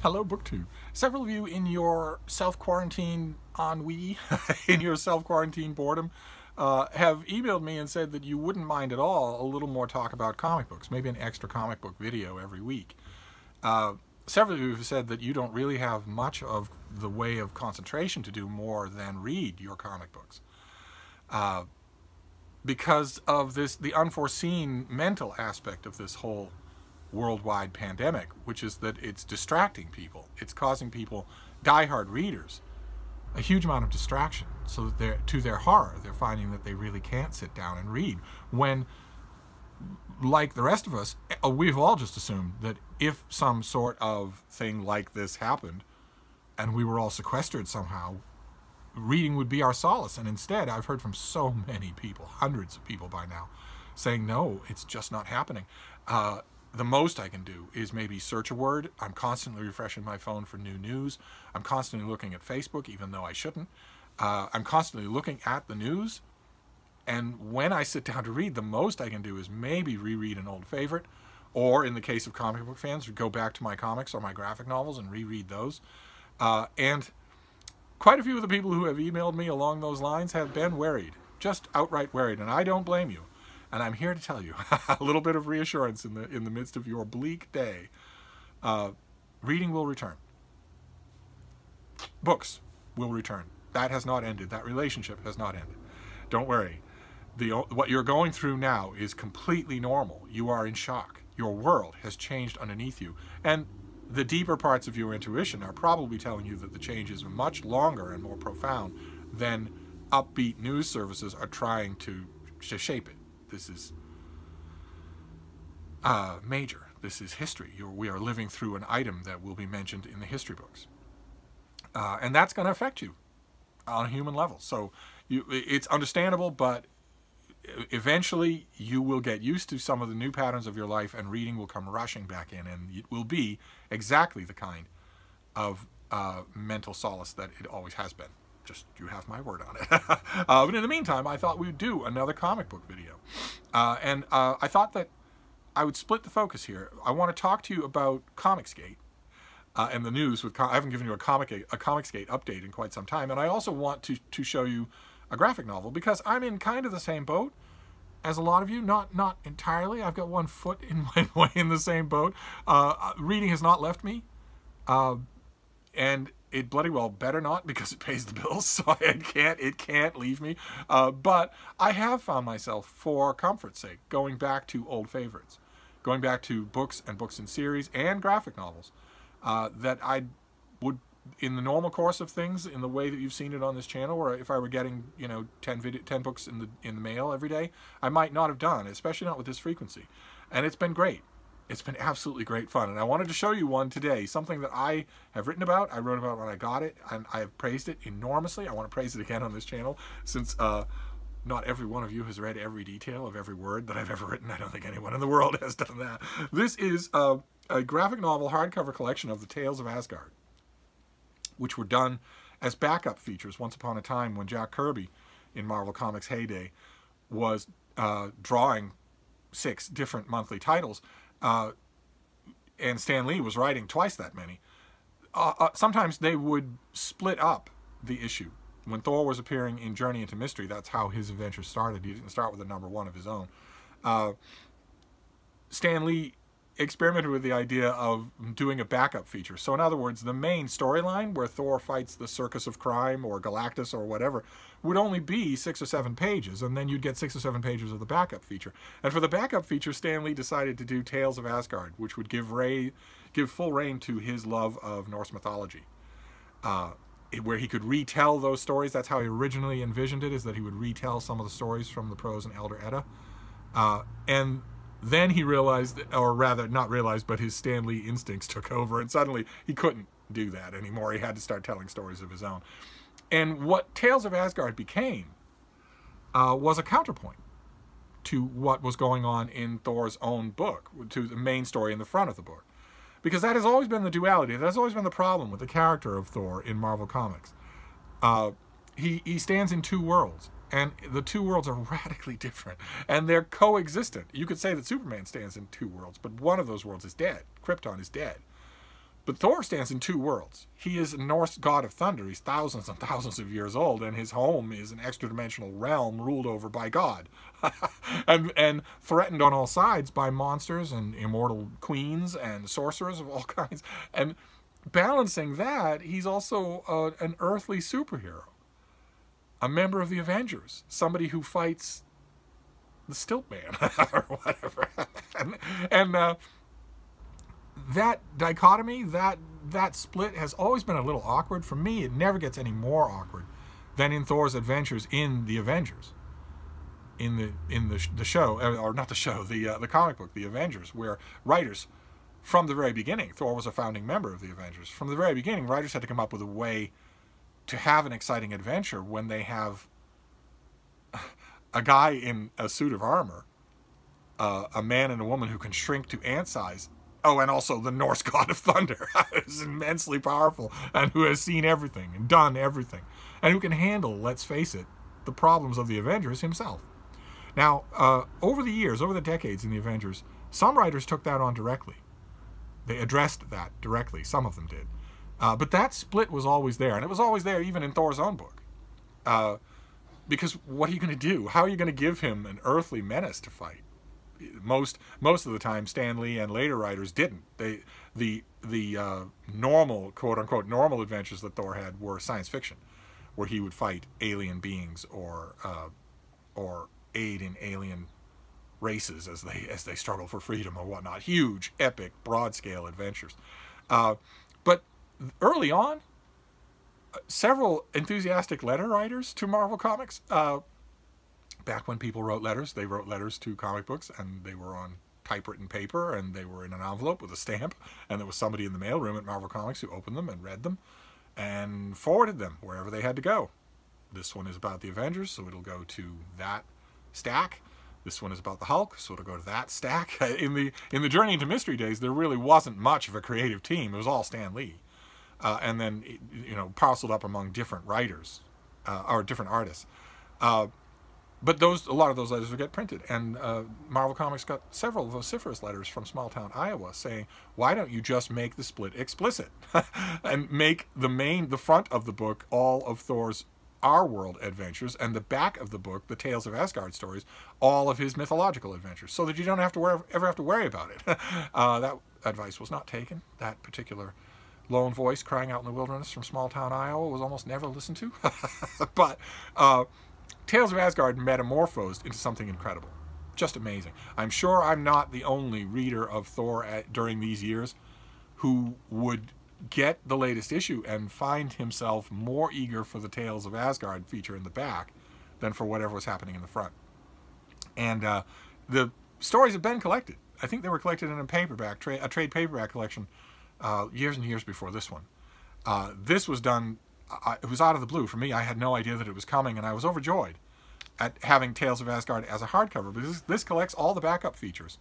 Hello, BookTube. Several of you in your self-quarantine ennui, in your self-quarantine boredom, have emailed me and said that you wouldn't mind at all a little more talk about comic books, maybe an extra comic book video every week. Several of you have said that you don't really have much of the way of concentration to do more than read your comic books. Because of the unforeseen mental aspect of this whole worldwide pandemic, which is that it's distracting people. It's causing people, diehard readers, a huge amount of distraction, so that to their horror, they're finding that they really can't sit down and read. When, like the rest of us, we've all just assumed that if some sort of thing like this happened, and we were all sequestered somehow, reading would be our solace. And instead, I've heard from so many people, hundreds of people by now, saying, no, it's just not happening. The most I can do is maybe search a word. I'm constantly refreshing my phone for new news. I'm constantly looking at Facebook, even though I shouldn't. I'm constantly looking at the news. And when I sit down to read, the most I can do is maybe reread an old favorite, or in the case of comic book fans, go back to my comics or my graphic novels and reread those. And quite a few of the people who have emailed me along those lines have been worried, just outright worried, and I don't blame you. And I'm here to tell you a little bit of reassurance in the midst of your bleak day. Reading will return. Books will return. That has not ended. That relationship has not ended. Don't worry. What you're going through now is completely normal. You are in shock. Your world has changed underneath you. And the deeper parts of your intuition are probably telling you that the change is much longer and more profound than upbeat news services are trying to shape it. This is major. This is history. We are living through an item that will be mentioned in the history books. And that's going to affect you on a human level. So it's understandable, but eventually you will get used to some of the new patterns of your life, and reading will come rushing back in, and it will be exactly the kind of mental solace that it always has been. Just, you have my word on it. But in the meantime, I thought we'd do another comic book video. And I thought that I would split the focus here. I want to talk to you about Comicsgate and the news. I haven't given you a Comicsgate update in quite some time. And I also want to show you a graphic novel, because I'm in kind of the same boat as a lot of you. Not entirely. I've got one foot in the same boat. Reading has not left me. And it bloody well better not, because it pays the bills, so it can't leave me. But I have found myself, for comfort's sake, going back to old favorites, going back to books and books in series and graphic novels that I would, in the normal course of things, in the way that you've seen it on this channel, where if I were getting 10 books in the mail every day, I might not have done, especially not with this frequency. And it's been great. It's been absolutely great fun, and I wanted to show you one today, something that I have written about. I wrote about when I got it, and I have praised it enormously. I want to praise it again on this channel, since not every one of you has read every detail of every word that I've ever written. I don't think anyone in the world has done that. This is a graphic novel hardcover collection of the Tales of Asgard, which were done as backup features once upon a time when Jack Kirby, in Marvel Comics' heyday, was drawing 6 different monthly titles. And Stan Lee was writing twice that many. Sometimes they would split up the issue. When Thor was appearing in Journey into Mystery, that's how his adventure started. He didn't start with a #1 of his own. Stan Lee experimented with the idea of doing a backup feature. So in other words, the main storyline, where Thor fights the Circus of Crime or Galactus or whatever, would only be 6 or 7 pages, and then you'd get 6 or 7 pages of the backup feature. And for the backup feature, Stan Lee decided to do Tales of Asgard, which would give full rein to his love of Norse mythology, where he could retell those stories. That's how he originally envisioned it, is that he would retell some of the stories from the prose and Elder Edda. And then he realized, or rather not realized, but his Stan Lee instincts took over, and suddenly he couldn't do that anymore. He had to start telling stories of his own. And what Tales of Asgard became was a counterpoint to what was going on in Thor's own book, to the main story in the front of the book. Because that has always been the duality. That has always been the problem with the character of Thor in Marvel Comics. He stands in 2 worlds. And the 2 worlds are radically different, and they're coexistent. You could say that Superman stands in 2 worlds, but one of those worlds is dead. Krypton is dead. But Thor stands in two worlds. He is a Norse god of thunder. He's thousands and thousands of years old, and his home is an extra-dimensional realm ruled over by God. and threatened on all sides by monsters and immortal queens and sorcerers of all kinds. And balancing that, he's also an earthly superhero. A member of the Avengers. Somebody who fights the Stilt Man or whatever. and that dichotomy, that split has always been a little awkward. For me, it never gets any more awkward than in Thor's adventures in the Avengers. In the show, or not the show, the comic book, The Avengers, where writers, from the very beginning, Thor was a founding member of the Avengers. From the very beginning, writers had to come up with a way to have an exciting adventure when they have a guy in a suit of armor, a man and a woman who can shrink to ant size. Oh, and also the Norse god of thunder, who's immensely powerful and who has seen everything and done everything, and who can handle, let's face it, the problems of the Avengers himself. Now, over the years, over the decades in the Avengers, some writers took that on directly. They addressed that directly. Some of them did. But that split was always there, and it was always there even in Thor's own book. Because what are you going to do? How are you going to give him an earthly menace to fight? Most of the time, Stan Lee and later writers didn't. The normal, quote-unquote, normal adventures that Thor had were science fiction, where he would fight alien beings or aid in alien races as they struggle for freedom or whatnot. Huge, epic, broad-scale adventures. But early on, several enthusiastic letter writers to Marvel Comics, back when people wrote letters, they wrote letters to comic books, and they were on typewritten paper, and they were in an envelope with a stamp, and there was somebody in the mailroom at Marvel Comics who opened them and read them and forwarded them wherever they had to go. This one is about the Avengers, so it'll go to that stack. This one is about the Hulk, so it'll go to that stack. In the Journey into Mystery days, there really wasn't much of a creative team. It was all Stan Lee. And then, parceled up among different writers, or different artists. But a lot of those letters would get printed, and Marvel Comics got several vociferous letters from small-town Iowa saying, why don't you just make the split explicit and make the front of the book all of Thor's Our World adventures, and the back of the book, the Tales of Asgard stories, all of his mythological adventures, so that you don't have to ever have to worry about it. That advice was not taken. That particular lone voice crying out in the wilderness from small-town Iowa was almost never listened to. But Tales of Asgard metamorphosed into something incredible. Just amazing. I'm sure I'm not the only reader of Thor during these years who would get the latest issue and find himself more eager for the Tales of Asgard feature in the back than for whatever was happening in the front. And the stories have been collected. I think they were collected in a paperback, a trade paperback collection years and years before this one. This was done, it was out of the blue for me. I had no idea that it was coming, and I was overjoyed at having Tales of Asgard as a hardcover, because this collects all the backup features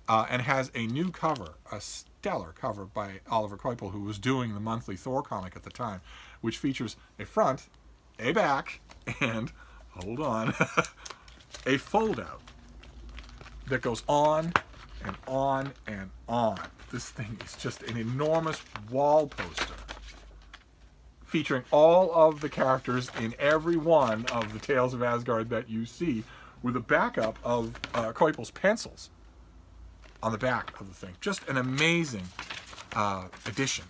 and has a new cover, a stellar cover by Oliver Coipel, who was doing the monthly Thor comic at the time, which features a front, a back, and, hold on, a fold-out that goes on and on and on. This thing is just an enormous wall poster featuring all of the characters in every one of the Tales of Asgard that you see, with a backup of Coipel's pencils on the back of the thing. Just an amazing edition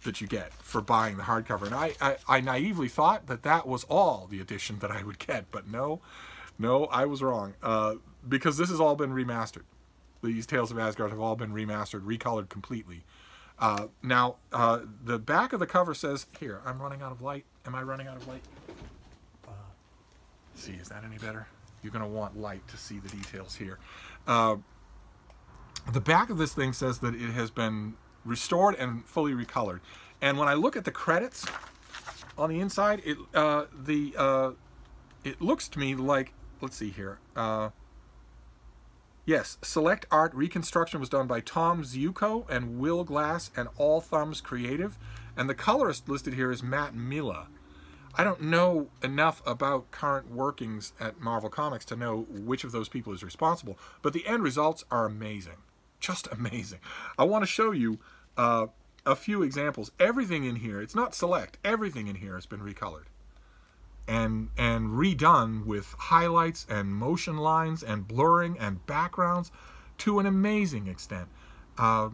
that you get for buying the hardcover. And I naively thought that that was all the edition that I would get, but no, I was wrong, because this has all been remastered. These Tales of Asgard have all been remastered, recolored completely. Now, the back of the cover says, here, I'm running out of light. Am I running out of light? See, is that any better? You're going to want light to see the details here. The back of this thing says that it has been restored and fully recolored. And when I look at the credits on the inside, it looks to me like, let's see here. Yes, select art reconstruction was done by Tom Ziuko and Will Glass and All Thumbs Creative. And the colorist listed here is Matt Milla. I don't know enough about current workings at Marvel Comics to know which of those people is responsible, but the end results are amazing. Just amazing. I want to show you A few examples. Everything in here, it's not select, everything in here has been recolored and redone with highlights and motion lines and blurring and backgrounds to an amazing extent. Let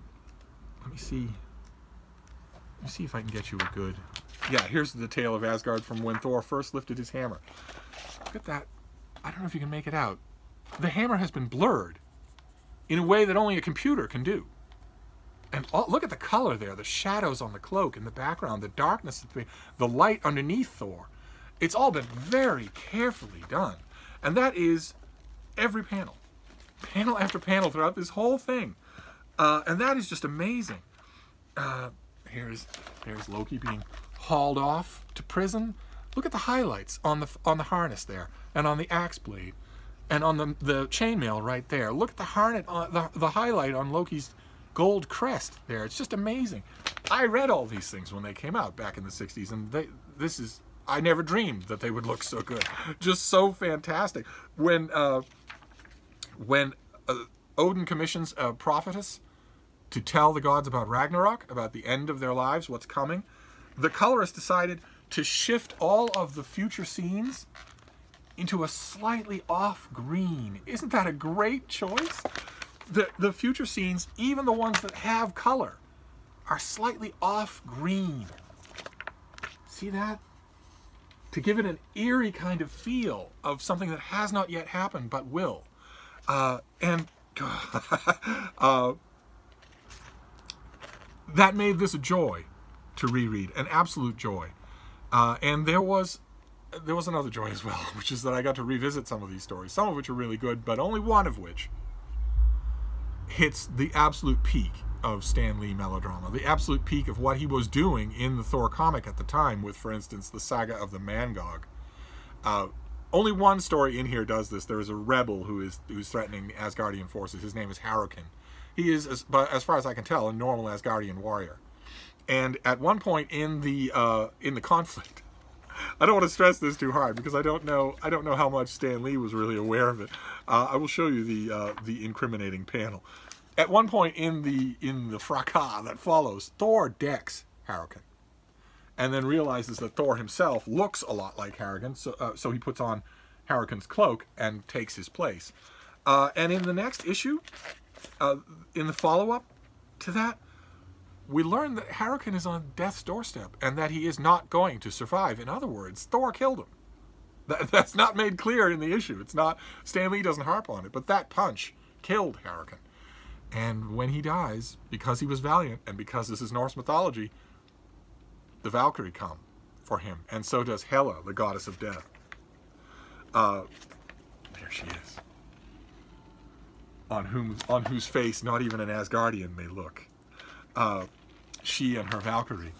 me see if I can get you a good... Yeah, here's the tale of Asgard from when Thor first lifted his hammer. Look at that. I don't know if you can make it out. The hammer has been blurred in a way that only a computer can do. And look at the color there, the shadows on the cloak in the background, the darkness, the light underneath Thor. It's all been very carefully done. And that is every panel. Panel after panel throughout this whole thing. And that is just amazing. There's Loki being hauled off to prison. Look at the highlights on the harness there, and on the axe blade, and on the chainmail right there. Look at the harness, the highlight on Loki's gold crest there. It's just amazing. I read all these things when they came out back in the 60s, and I never dreamed that they would look so good. Just so fantastic. When Odin commissions a prophetess to tell the gods about Ragnarok, about the end of their lives, what's coming, the colorist decided to shift all of the future scenes into a slightly off green. Isn't that a great choice? The future scenes, even the ones that have color, are slightly off green. See that? To give it an eerie kind of feel of something that has not yet happened but will. That made this a joy to reread, an absolute joy. And there was another joy as well, which is that I got to revisit some of these stories, some of which are really good, but only one of which hits the absolute peak of Stan Lee melodrama, the absolute peak of what he was doing in the Thor comic at the time with, for instance, the saga of the Mangog. Only one story in here does this. There is a rebel who's threatening the Asgardian forces. His name is Harrokin. He is, as far as I can tell, a normal Asgardian warrior. And at one point in the conflict, I don't want to stress this too hard because I don't know how much Stan Lee was really aware of it. I will show you the incriminating panel. At one point in the fracas that follows, Thor decks Harrokin, and then realizes that Thor himself looks a lot like Harrokin, so he puts on Harrokin's cloak and takes his place. And in the next issue, in the follow-up to that, we learn that Harrokin is on death's doorstep and that he is not going to survive. In other words, Thor killed him. That's not made clear in the issue. It's not, Stan Lee doesn't harp on it, but that punch killed Harrokin. And when he dies, because he was valiant and because this is Norse mythology, the Valkyrie come for him, and so does Hela, the goddess of death. There she is, on whose face not even an Asgardian may look. She and her Valkyrie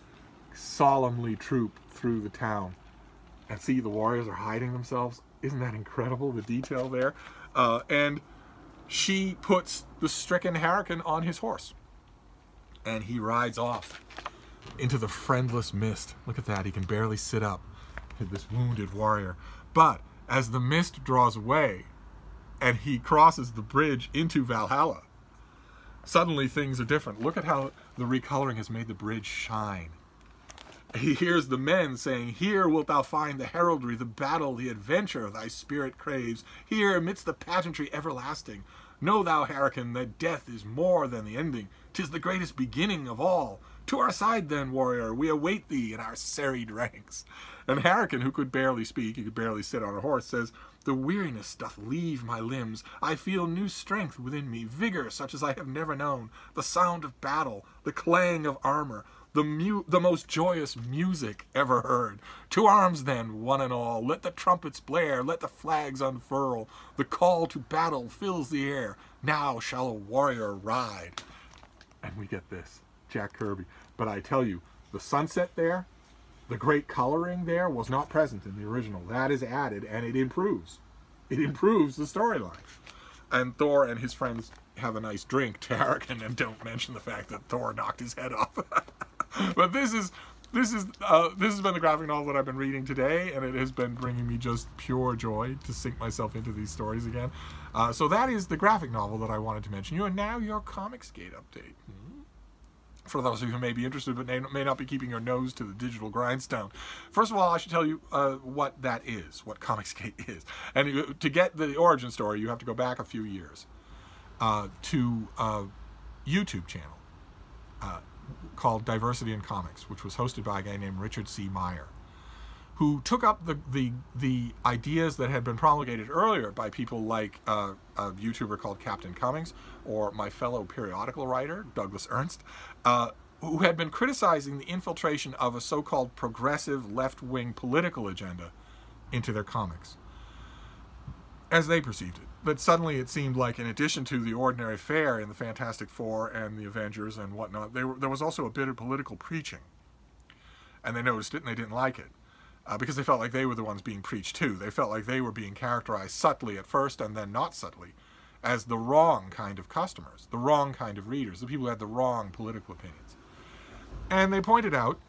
solemnly troop through the town, and see the warriors are hiding themselves. Isn't that incredible, the detail there? And she puts the stricken Harrokin on his horse, and he rides off into the friendless mist. Look at that, he can barely sit up, this wounded warrior. But as the mist draws away and he crosses the bridge into Valhalla, suddenly things are different. Look at how the recoloring has made the bridge shine. He hears the men saying, "Here wilt thou find the heraldry, the battle, the adventure thy spirit craves. Here, amidst the pageantry everlasting. Know thou, Harrokin, that death is more than the ending. 'Tis the greatest beginning of all. To our side, then, warrior, we await thee in our serried ranks." And Harrokin, who could barely speak, he could barely sit on a horse, says, "The weariness doth leave my limbs. I feel new strength within me, vigor such as I have never known. The sound of battle, the clang of armor, the most joyous music ever heard. To arms then, one and all, let the trumpets blare, let the flags unfurl. The call to battle fills the air. Now shall a warrior ride." And we get this, Jack Kirby. But I tell you, the sunset there, the great coloring there was not present in the original. That is added, and it improves. It improves the storyline. And Thor and his friends have a nice drink to Harrokin and don't mention the fact that Thor knocked his head off. But this has been the graphic novel that I've been reading today, and it has been bringing me just pure joy to sink myself into these stories again. So that is the graphic novel that I wanted to mention you, and now your Comicsgate update. for those of you who may be interested but may not be keeping your nose to the digital grindstone. First of all, I should tell you what that is, what Comicsgate is. And to get the origin story, you have to go back a few years to a YouTube channel called Diversity in Comics, which was hosted by a guy named Richard C. Meyer, who took up the ideas that had been promulgated earlier by people like a YouTuber called Captain Cummings, or my fellow periodical writer, Douglas Ernst, who had been criticizing the infiltration of a so-called progressive left-wing political agenda into their comics, as they perceived it. But suddenly it seemed like, in addition to the ordinary fare in the Fantastic Four and the Avengers and whatnot, there was also a bit of political preaching. And they noticed it and they didn't like it. Because they felt like they were the ones being preached to. They felt like they were being characterized subtly at first and then not subtly as the wrong kind of customers, the wrong kind of readers, the people who had the wrong political opinions. And they pointed out,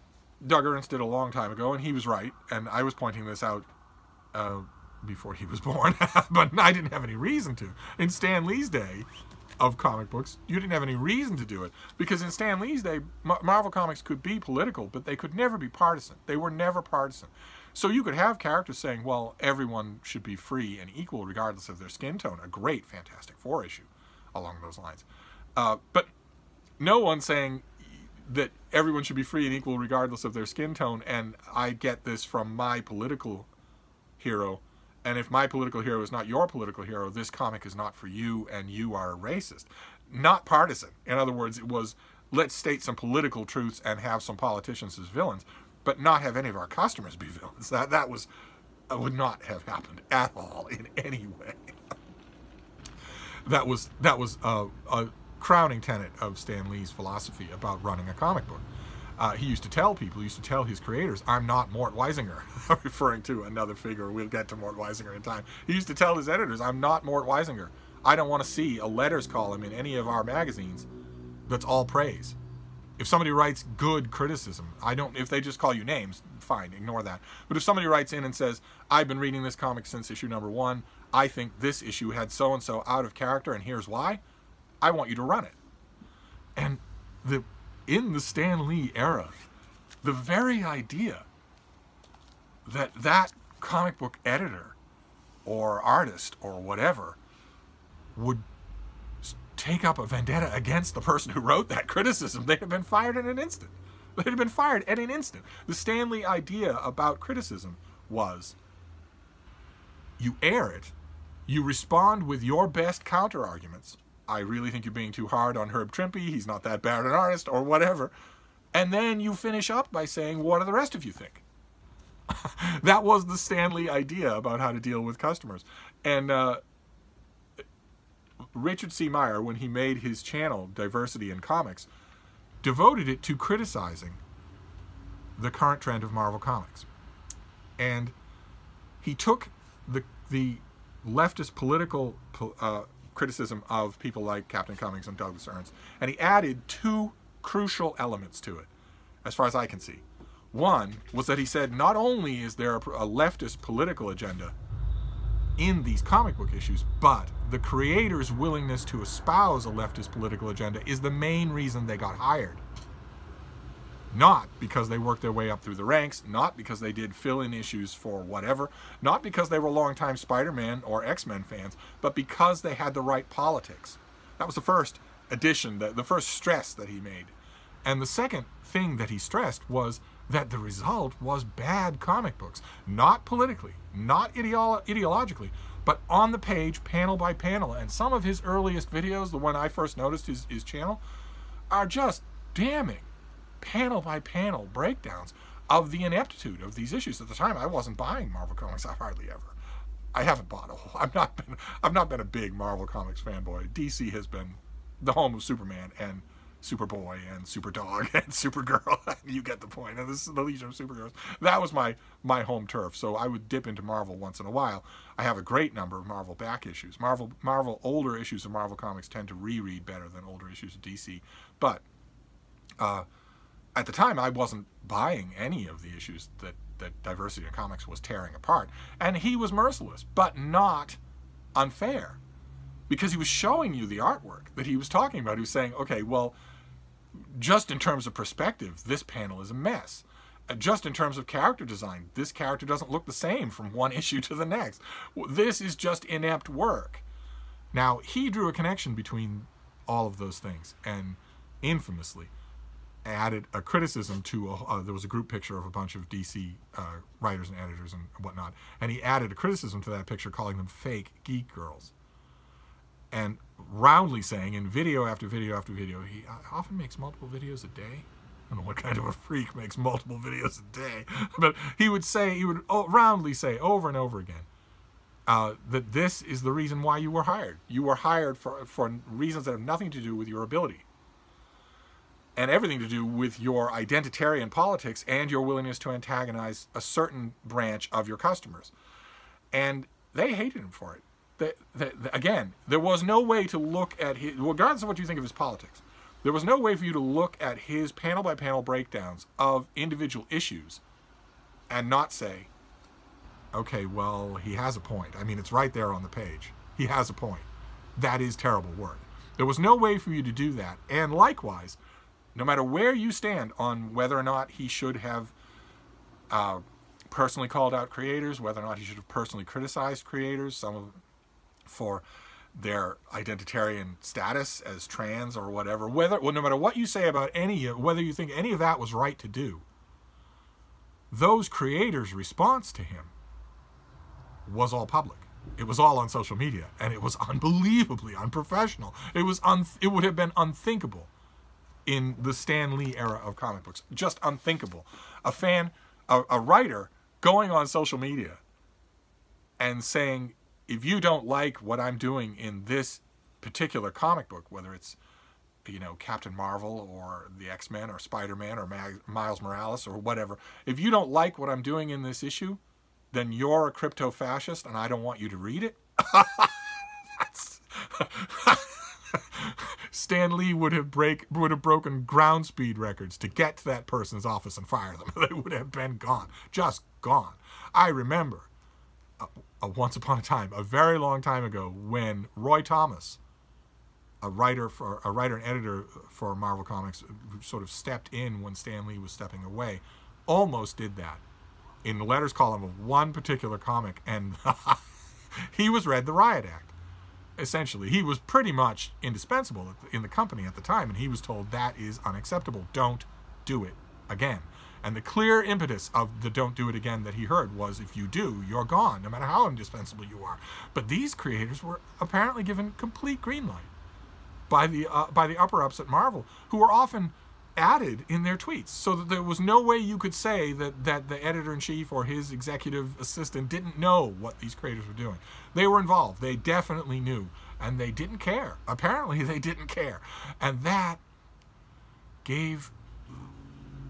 Doug Ernst did a long time ago, and he was right, and I was pointing this out before he was born, but I didn't have any reason to. In Stan Lee's day of comic books, you didn't have any reason to do it, because in Stan Lee's day, Marvel Comics could be political, but they could never be partisan. They were never partisan. So you could have characters saying, well, everyone should be free and equal regardless of their skin tone, a great Fantastic Four issue along those lines. But no one saying that everyone should be free and equal regardless of their skin tone, and I get this from my political hero, and if my political hero is not your political hero, this comic is not for you, and you are a racist. Not partisan. In other words, it was, let's state some political truths and have some politicians as villains, but not have any of our customers be villains. That would not have happened at all in any way. That was a crowning tenet of Stan Lee's philosophy about running a comic book. He used to tell people, he used to tell his creators, I'm not Mort Weisinger, referring to another figure. We'll get to Mort Weisinger in time. He used to tell his editors, I'm not Mort Weisinger. I don't want to see a letters column in any of our magazines that's all praise. If somebody writes good criticism, if they just call you names, fine, ignore that. But if somebody writes in and says, I've been reading this comic since issue number 1, I think this issue had so-and-so out of character, and here's why, I want you to run it. And in the Stan Lee era, the very idea that that comic book editor or artist or whatever would take up a vendetta against the person who wrote that criticism, they'd have been fired in an instant. They'd have been fired at an instant. The Stan Lee idea about criticism was, you air it, you respond with your best counter-arguments. I really think you're being too hard on Herb Trimpe, he's not that bad an artist, or whatever. And then you finish up by saying, what do the rest of you think? That was the Stan Lee idea about how to deal with customers. And Richard C. Meyer, when he made his channel, Diversity in Comics, devoted it to criticizing the current trend of Marvel Comics. And he took the leftist political criticism of people like Captain Cummings and Douglas Ernst, and he added 2 crucial elements to it, as far as I can see. One was that he said, not only is there a leftist political agenda in these comic book issues, but the creators' willingness to espouse a leftist political agenda is the main reason they got hired. Not because they worked their way up through the ranks, not because they did fill-in issues for whatever, not because they were longtime Spider-Man or X-Men fans, but because they had the right politics. That was the first addition, the first stress that he made. And the second thing that he stressed was that the result was bad comic books. Not politically, not ideologically, but on the page, panel by panel. And some of his earliest videos, the one I first noticed his channel, are just damning panel by panel breakdowns of the ineptitude of these issues. At the time, I wasn't buying Marvel Comics. I hardly ever. I haven't bought a whole. I've not been a big Marvel Comics fanboy. DC has been the home of Superman and Superboy and Superdog and Supergirl. You get the point. And this is the Legion of Superheroes. That was my home turf. So I would dip into Marvel once in a while. I have a great number of Marvel back issues. Marvel older issues of Marvel Comics tend to reread better than older issues of DC. But at the time, I wasn't buying any of the issues that Diversity in Comics was tearing apart. And he was merciless, but not unfair. Because he was showing you the artwork that he was talking about. He was saying, okay, well, just in terms of perspective, this panel is a mess. Just in terms of character design, this character doesn't look the same from one issue to the next. This is just inept work. Now, he drew a connection between all of those things and infamously added a criticism to there was a group picture of a bunch of DC writers and editors and whatnot, and he added a criticism to that picture calling them fake geek girls, and roundly saying in video after video after video, he often makes multiple videos a day. I don't know what kind of a freak makes multiple videos a day, but he would roundly say over and over again that this is the reason why you were hired. You were hired for reasons that have nothing to do with your ability and everything to do with your identitarian politics and your willingness to antagonize a certain branch of your customers. And they hated him for it. Again, there was no way to look at his, regardless of what you think of his politics, there was no way for you to look at his panel-by-panel breakdowns of individual issues and not say, okay, well, he has a point. I mean, it's right there on the page. He has a point. That is terrible work. There was no way for you to do that. And likewise, no matter where you stand on whether or not he should have personally called out creators, whether or not he should have personally criticized creators, some of them for their identitarian status as trans or whatever, no matter what you say about whether you think any of that was right to do, those creators' response to him was all public. It was all on social media, and it was unbelievably unprofessional. It would have been unthinkable in the Stan Lee era of comic books. Just unthinkable. A writer going on social media and saying, if you don't like what I'm doing in this particular comic book, whether it's, you know, Captain Marvel or the X-Men or Spider-Man or Miles Morales or whatever, if you don't like what I'm doing in this issue, then you're a crypto-fascist and I don't want you to read it. Stan Lee would have broken ground speed records to get to that person's office and fire them. They would have been gone, just gone. I remember once upon a time, a very long time ago, when Roy Thomas, a writer and editor for Marvel Comics, who sort of stepped in when Stan Lee was stepping away, almost did that in the letters column of one particular comic, and he was read the riot act. Essentially, he was pretty much indispensable in the company at the time, and he was told that is unacceptable. Don't do it again. And the clear impetus of the don't do it again that he heard was, if you do, you're gone, no matter how indispensable you are. But these creators were apparently given complete green light by the upper-ups at Marvel, who were often added in their tweets, so that there was no way you could say that the editor-in-chief or his executive assistant didn't know what these creators were doing. They were involved. They definitely knew, and they didn't care. Apparently, they didn't care. And that gave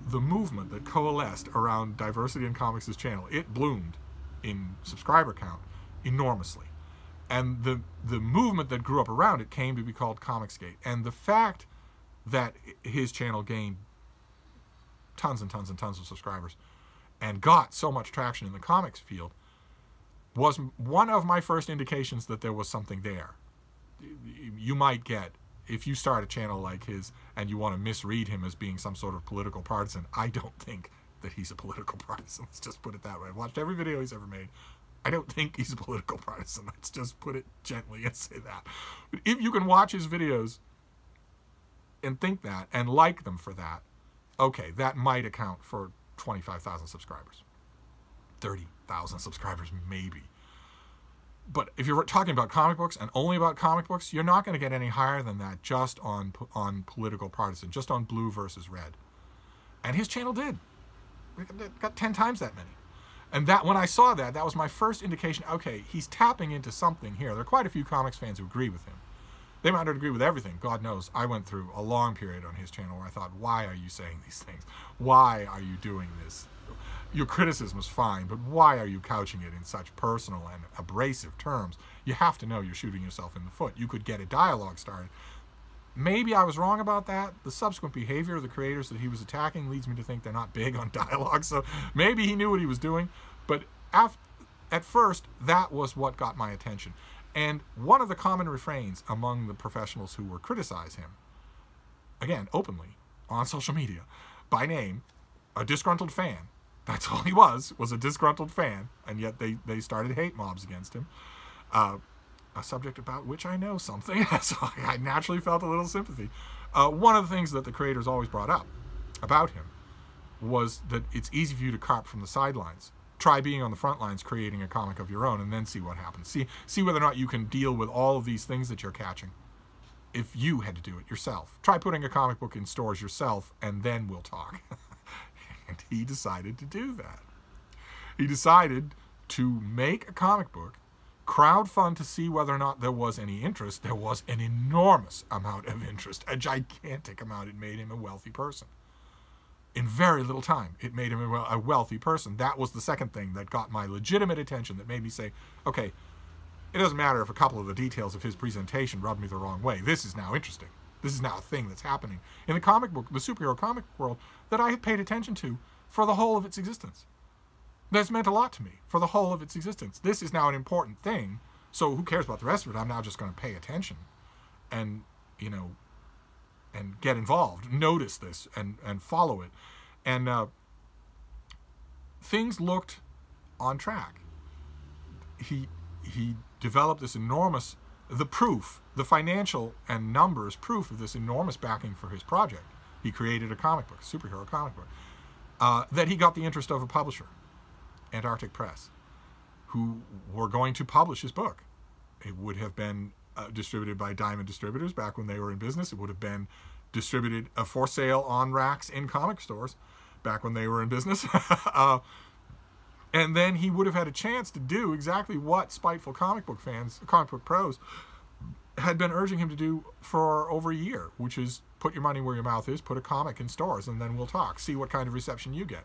the movement that coalesced around Diversity in Comics' channel, it bloomed in subscriber count enormously. And the movement that grew up around it came to be called Comicsgate. And the fact that his channel gained tons and tons and tons of subscribers and got so much traction in the comics field was one of my first indications that there was something there. You might get, if you start a channel like his and you want to misread him as being some sort of political partisan, I don't think that he's a political partisan. Let's just put it that way. I've watched every video he's ever made. I don't think he's a political partisan. Let's just put it gently and say that. But if you can watch his videos and think that and like them for that, okay, that might account for 25,000 subscribers. 30,000 subscribers, maybe. But if you're talking about comic books and only about comic books, you're not going to get any higher than that just on political partisan, just on blue versus red. And his channel did. It got 10 times that many. And that, when I saw that, that was my first indication, okay, he's tapping into something here. There are quite a few comics fans who agree with him. They might not agree with everything. God knows. I went through a long period on his channel where I thought, why are you saying these things? Why are you doing this? Your criticism is fine, but why are you couching it in such personal and abrasive terms? You have to know you're shooting yourself in the foot. You could get a dialogue started. Maybe I was wrong about that. The subsequent behavior of the creators that he was attacking leads me to think they're not big on dialogue, so maybe he knew what he was doing. But at first, that was what got my attention. And one of the common refrains among the professionals who were criticizing him, again, openly, on social media by name, a disgruntled fan. That's all he was a disgruntled fan, and yet they started hate mobs against him. A subject about which I know something, so I naturally felt a little sympathy. One of the things that the creators always brought up about him was that it's easy for you to carp from the sidelines. Try being on the front lines, creating a comic of your own, and then see what happens. See whether or not you can deal with all of these things that you're catching if you had to do it yourself. Try putting a comic book in stores yourself, and then we'll talk. And he decided to do that. He decided to make a comic book, crowdfund to see whether or not there was any interest. There was an enormous amount of interest, a gigantic amount. It made him a wealthy person. In very little time, it made him a wealthy person. That was the second thing that got my legitimate attention, that made me say, okay, it doesn't matter if a couple of the details of his presentation rubbed me the wrong way. This is now interesting. This is now a thing that's happening in the comic book, the superhero comic world, that I had paid attention to for the whole of its existence. That's meant a lot to me for the whole of its existence. This is now an important thing, so who cares about the rest of it? I'm now just going to pay attention and, you know, and get involved, notice this, and follow it. And things looked on track. He developed this enormous, the financial and numbers proof of this enormous backing for his project. He created a comic book, a superhero comic book, that he got the interest of a publisher, Antarctic Press, who were going to publish his book. It would have been distributed by Diamond Distributors back when they were in business. It would have been distributed for sale on racks in comic stores back when they were in business. And then he would have had a chance to do exactly what spiteful comic book fans, comic book pros, had been urging him to do for over a year, which is put your money where your mouth is, put a comic in stores, and then we'll talk. See what kind of reception you get.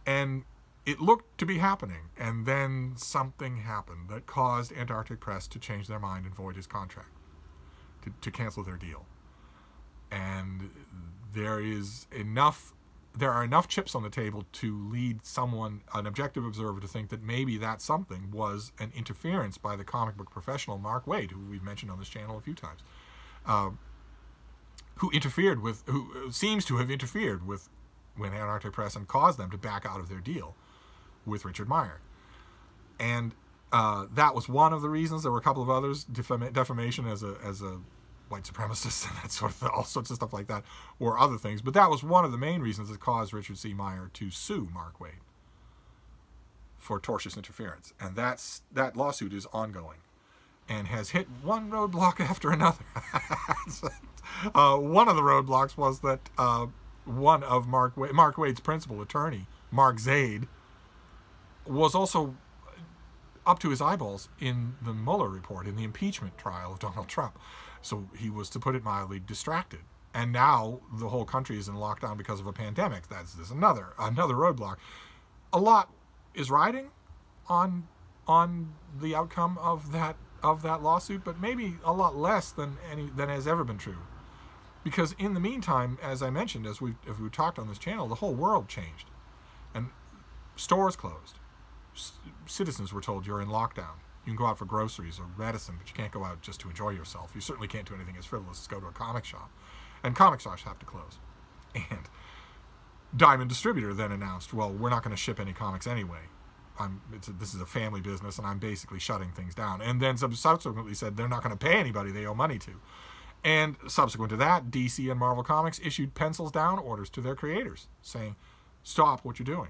And it looked to be happening, and then something happened that caused Antarctic Press to change their mind and void his contract, to cancel their deal. And there are enough chips on the table to lead someone, an objective observer, to think that maybe that something was an interference by the comic book professional Mark Waid, who we've mentioned on this channel a few times, who seems to have interfered with Antarctic Press and caused them to back out of their deal with Richard Meyer. And that was one of the reasons. There were a couple of others, defamation as a white supremacist and that sort of all sorts of stuff like that, or other things. But that was one of the main reasons that caused Richard C. Meyer to sue Mark Waid for tortious interference. And that lawsuit is ongoing and has hit one roadblock after another. One of the roadblocks was that one of Mark Waid's principal attorney, Mark Zaid, was also up to his eyeballs in the Mueller report, in the impeachment trial of Donald Trump. So he was, to put it mildly, distracted. And now the whole country is in lockdown because of a pandemic. That's another roadblock. A lot is riding on the outcome of that lawsuit, but maybe a lot less than has ever been true. Because in the meantime, as I mentioned, as we've talked on this channel, the whole world changed, and stores closed. Citizens were told you're in lockdown. You can go out for groceries or medicine, but you can't go out just to enjoy yourself. You certainly can't do anything as frivolous as go to a comic shop. And comic shops have to close. And Diamond Distributor then announced, well, we're not going to ship any comics anyway. This is a family business, and I'm basically shutting things down. And then subsequently said they're not going to pay anybody they owe money to. And subsequent to that, DC and Marvel Comics issued pencils down orders to their creators, saying, stop what you're doing.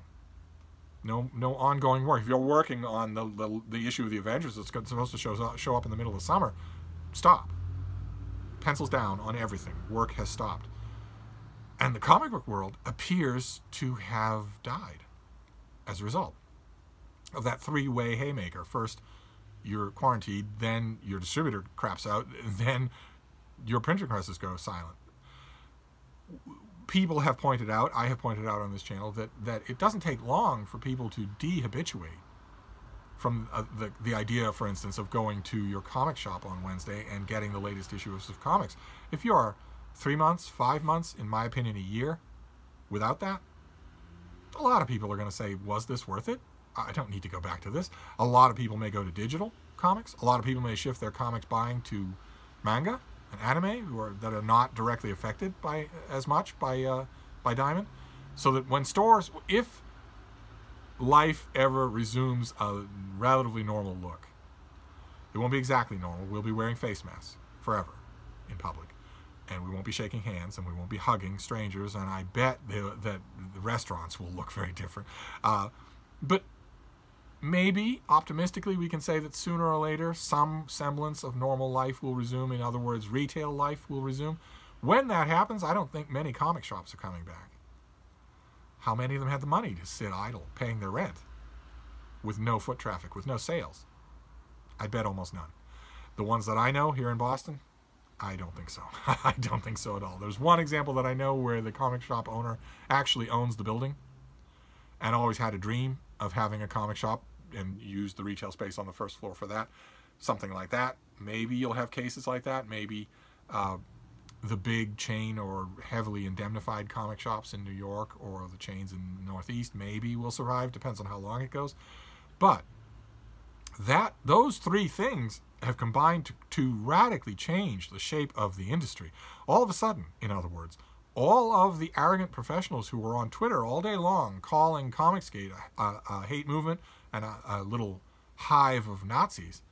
No ongoing work. If you're working on the issue of the Avengers that's supposed to show up in the middle of summer, stop. Pencils down on everything. Work has stopped. And the comic book world appears to have died as a result of that three-way haymaker. First, you're quarantined, then your distributor craps out, then your printing presses go silent. People have pointed out, I have pointed out on this channel, that it doesn't take long for people to de-habituate from the idea, for instance, of going to your comic shop on Wednesday and getting the latest issues of comics. If you are 3 months, 5 months, in my opinion, a year, without that, a lot of people are going to say, was this worth it? I don't need to go back to this. A lot of people may go to digital comics. A lot of people may shift their comics buying to manga. and anime that are not directly affected by as much by Diamond, so that when stores, if life ever resumes a relatively normal look, it won't be exactly normal. We'll be wearing face masks forever in public, and we won't be shaking hands, and we won't be hugging strangers, and I bet that the restaurants will look very different. But maybe, optimistically, we can say that sooner or later some semblance of normal life will resume. In other words, retail life will resume. When that happens, I don't think many comic shops are coming back. How many of them had the money to sit idle, paying their rent, with no foot traffic, with no sales? I bet almost none. The ones that I know here in Boston, I don't think so. I don't think so at all. There's one example that I know where the comic shop owner actually owns the building and always had a dream of having a comic shop and used the retail space on the first floor for that. Something like that. Maybe you'll have cases like that. Maybe the big chain or heavily indemnified comic shops in New York or the chains in the Northeast maybe will survive. Depends on how long it goes. But those three things have combined to radically change the shape of the industry. All of a sudden, in other words, all of the arrogant professionals who were on Twitter all day long calling Comicsgate a hate movement and a little hive of Nazis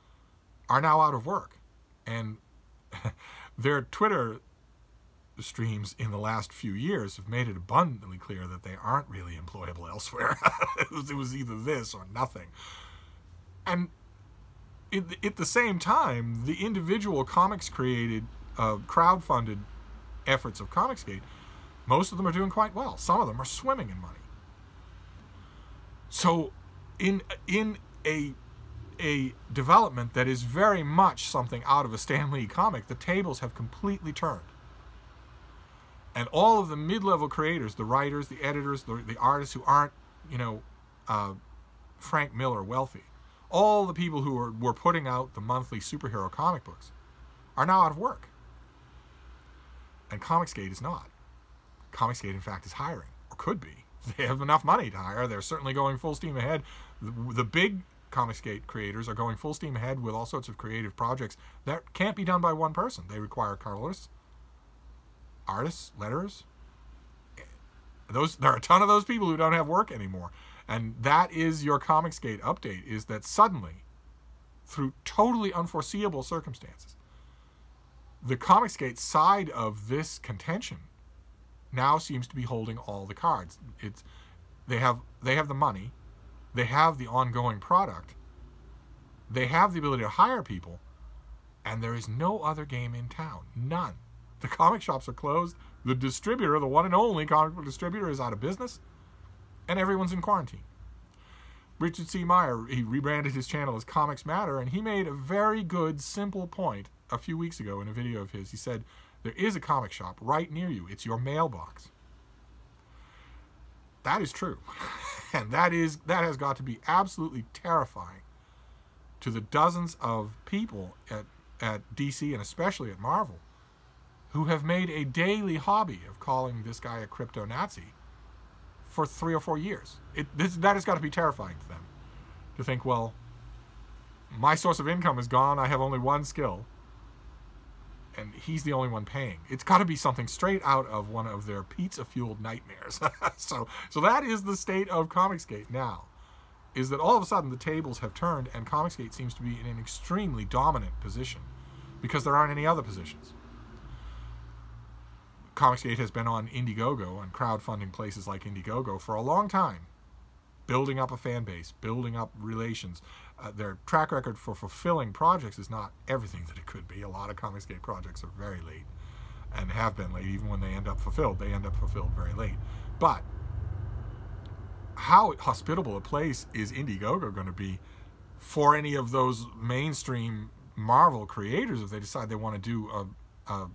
are now out of work. And their Twitter streams in the last few years have made it abundantly clear that they aren't really employable elsewhere. It was either this or nothing. And at the same time, the individual comics-created, crowd-funded efforts of Comicsgate, most of them are doing quite well. Some of them are swimming in money. So in a development that is very much something out of a Stan Lee comic, the tables have completely turned. And all of the mid-level creators, the writers, the editors, the artists who aren't, Frank Miller wealthy, all the people who were putting out the monthly superhero comic books are now out of work. And Comicsgate is not. Comicsgate, in fact, is hiring, or could be. They have enough money to hire. They're certainly going full steam ahead. The big Comicsgate creators are going full steam ahead with all sorts of creative projects that can't be done by one person. They require colorists, artists, letterers. There are a ton of those people who don't have work anymore. And that is your Comicsgate update, is that suddenly, through totally unforeseeable circumstances, the Comicsgate side of this contention now seems to be holding all the cards. They have the money, they have the ongoing product, they have the ability to hire people, and there is no other game in town. None. The comic shops are closed. The distributor, the one and only comic book distributor, is out of business. And everyone's in quarantine. Richard C. Meyer, he rebranded his channel as Comics Matter, and he made a very good, simple point a few weeks ago in a video of his. He said, there is a comic shop right near you. It's your mailbox. That is true. And that has got to be absolutely terrifying to the dozens of people at DC and especially at Marvel who have made a daily hobby of calling this guy a crypto-Nazi for 3 or 4 years. That has got to be terrifying to them. To think, well, my source of income is gone, I have only one skill, and he's the only one paying. It's got to be something straight out of one of their pizza-fueled nightmares. So that is the state of Comicsgate now, is that all of a sudden the tables have turned and Comicsgate seems to be in an extremely dominant position because there aren't any other positions. Comicsgate has been on Indiegogo and crowdfunding places like Indiegogo for a long time, building up a fan base, building up relations. Their track record for fulfilling projects is not everything that it could be. A lot of Comicsgate projects are very late and have been late. Even when they end up fulfilled, they end up fulfilled very late. But how hospitable a place is Indiegogo going to be for any of those mainstream Marvel creators if they decide they want to do a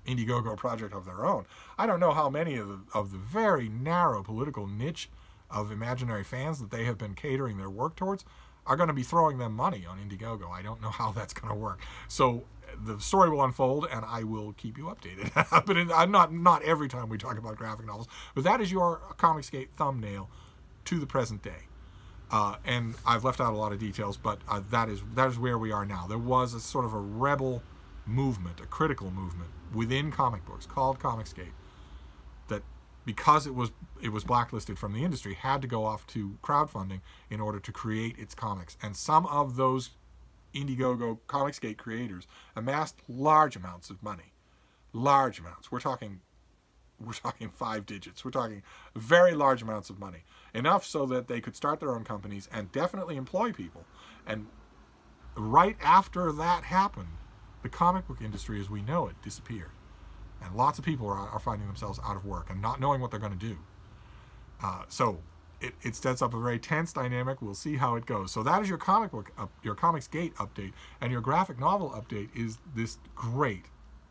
Indiegogo project of their own? I don't know how many of the very narrow political niche of imaginary fans that they have been catering their work towards are going to be throwing them money on Indiegogo. I don't know how that's going to work. So the story will unfold, and I will keep you updated. But I'm not every time we talk about graphic novels. But that is your Comicsgate thumbnail to the present day. And I've left out a lot of details, but that is where we are now. There was a sort of a rebel movement, a critical movement within comic books called Comicsgate, that because it was blacklisted from the industry, had to go off to crowdfunding in order to create its comics. And some of those Indiegogo Comicsgate creators amassed large amounts of money. Large amounts. We're talking 5 digits. We're talking very large amounts of money. Enough so that they could start their own companies and definitely employ people. And right after that happened, the comic book industry as we know it disappeared. And lots of people are finding themselves out of work and not knowing what they're going to do. So it sets up a very tense dynamic. We'll see how it goes. So that is your comic book, your Comicsgate update. And your graphic novel update is this great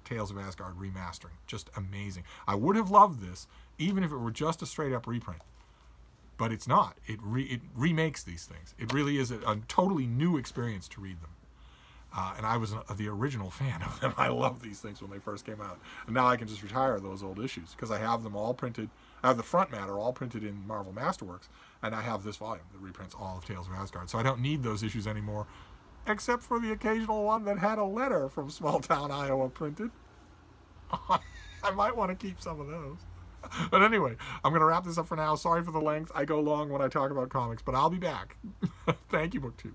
Tales of Asgard remastering. Just amazing. I would have loved this even if it were just a straight up reprint. But it's not. It remakes these things. It really is a totally new experience to read them. And I was the original fan of them. I loved these things when they first came out. And now I can just retire those old issues because I have them all printed. I have the front matter all printed in Marvel Masterworks. And I have this volume that reprints all of Tales of Asgard. So I don't need those issues anymore, except for the occasional one that had a letter from small town Iowa printed. I might want to keep some of those. But anyway, I'm going to wrap this up for now. Sorry for the length. I go long when I talk about comics, but I'll be back. Thank you, BookTube.